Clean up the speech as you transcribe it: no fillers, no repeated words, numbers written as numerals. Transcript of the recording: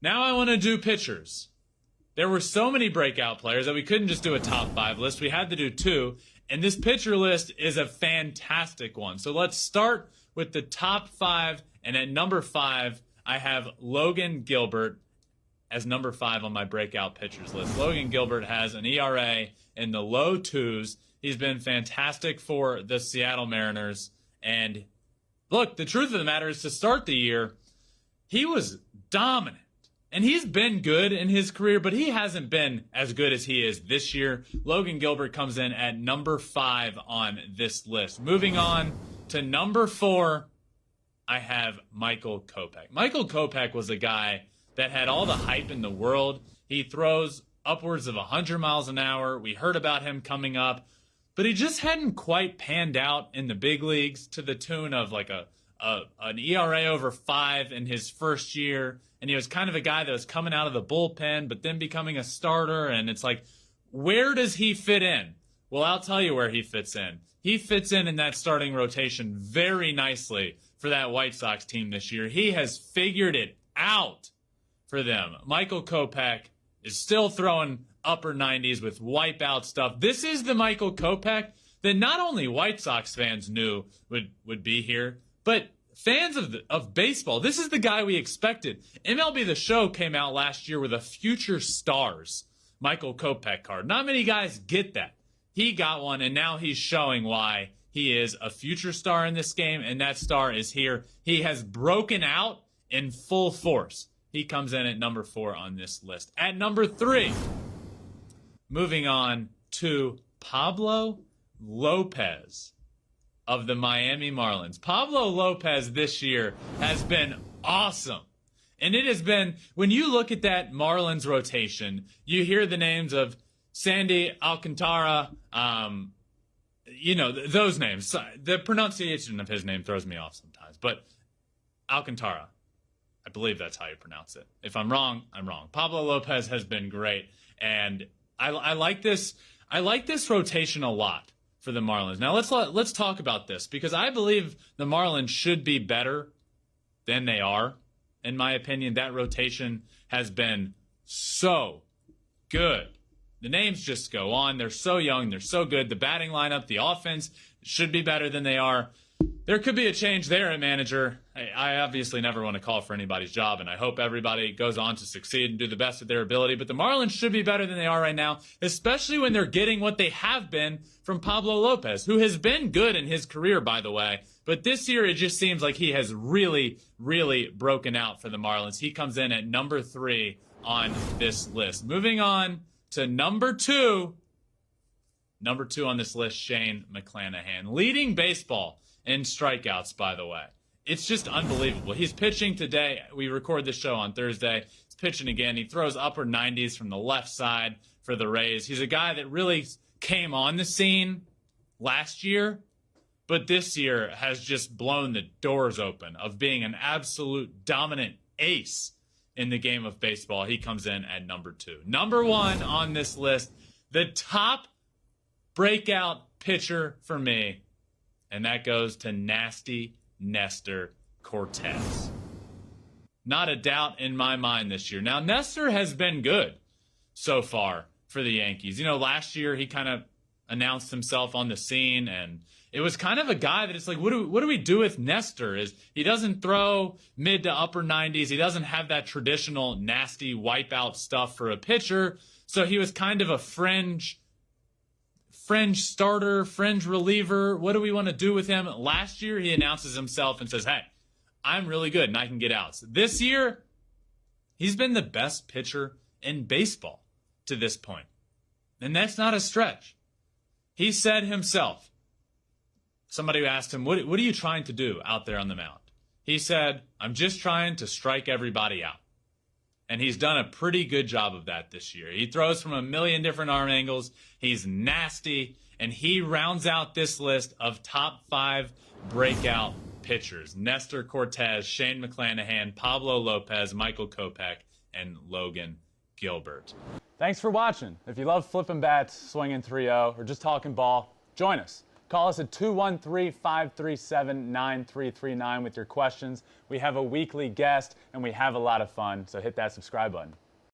Now I want to do pitchers. There were so many breakout players that we couldn't just do a top 5 list. We had to do 2, and this pitcher list is a fantastic one. So let's start with the top 5, and at number 5, I have Logan Gilbert as number 5 on my breakout pitchers list. Logan Gilbert has an ERA in the low 2s. He's been fantastic for the Seattle Mariners. And look, the truth of the matter is, to start the year, he was dominant. And he's been good in his career, but he hasn't been as good as he is this year. Logan Gilbert comes in at number 5 on this list. Moving on to number 4, I have Michael Kopech. Michael Kopech was a guy that had all the hype in the world. He throws upwards of 100 miles an hour. We heard about him coming up, but he just hadn't quite panned out in the big leagues to the tune of like an ERA over 5 in his first year. And he was kind of a guy that was coming out of the bullpen, but then becoming a starter. And it's like, where does he fit in? Well, I'll tell you where he fits in. He fits in that starting rotation very nicely for that White Sox team this year. He has figured it out for them. Michael Kopech is still throwing upper 90s with wipeout stuff. This is the Michael Kopech that not only White Sox fans knew would be here, but fans of baseball. This is the guy we expected. MLB The Show came out last year with a future stars Michael Kopech card. Not many guys get that. He got one, and now he's showing why he is a future star in this game, and that star is here. He has broken out in full force. He comes in at number 4 on this list. At number 3, moving on to Pablo Lopez of the Miami Marlins. Pablo Lopez this year has been awesome. And it has been, when you look at that Marlins rotation, you hear the names of Sandy Alcantara, those names. The pronunciation of his name throws me off sometimes. But Alcantara, I believe that's how you pronounce it. If I'm wrong, I'm wrong. Pablo Lopez has been great. And I like this rotation a lot for the Marlins. Now let's talk about this, because I believe the Marlins should be better than they are. In my opinion, that rotation has been so good. The names just go on. They're so young. They're so good. The batting lineup, the offense should be better than they are. There could be a change there at manager. I obviously never want to call for anybody's job, and I hope everybody goes on to succeed and do the best of their ability. But the Marlins should be better than they are right now, especially when they're getting what they have been from Pablo Lopez, who has been good in his career, by the way. But this year, it just seems like he has really, really broken out for the Marlins. He comes in at number 3 on this list. Moving on to number 2. Number 2 on this list, Shane McClanahan, leading baseball in strikeouts, by the way. It's just unbelievable. He's pitching today. We record this show on Thursday. He's pitching again. He throws upper 90s from the left side for the Rays. He's a guy that really came on the scene last year, but this year has just blown the doors open of being an absolute dominant ace in the game of baseball. He comes in at number 2. Number 1 on this list, the top breakout pitcher for me, and that goes to nasty Nestor Cortes. Not a doubt in my mind this year. Now, Nestor has been good so far for the Yankees. Last year he kind of announced himself on the scene, and it was kind of a guy that it's like, what do we do with Nestor? He doesn't throw mid to upper 90s. He doesn't have that traditional nasty wipeout stuff for a pitcher. So he was kind of a fringe starter, fringe reliever. What do we want to do with him? Last year, he announces himself and says, hey, I'm really good and I can get outs. This year, he's been the best pitcher in baseball to this point. And that's not a stretch. He said himself, somebody asked him, what are you trying to do out there on the mound? He said, I'm just trying to strike everybody out. And he's done a pretty good job of that this year. He throws from a million different arm angles. He's nasty. And he rounds out this list of top 5 breakout pitchers. Nestor Cortes, Shane McClanahan, Pablo Lopez, Michael Kopech, and Logan Gilbert. Thanks for watching. If you love flipping bats, swinging 3-0, or just talking ball, join us. Call us at 213-537-9339 with your questions. We have a weekly guest, and we have a lot of fun, so hit that subscribe button.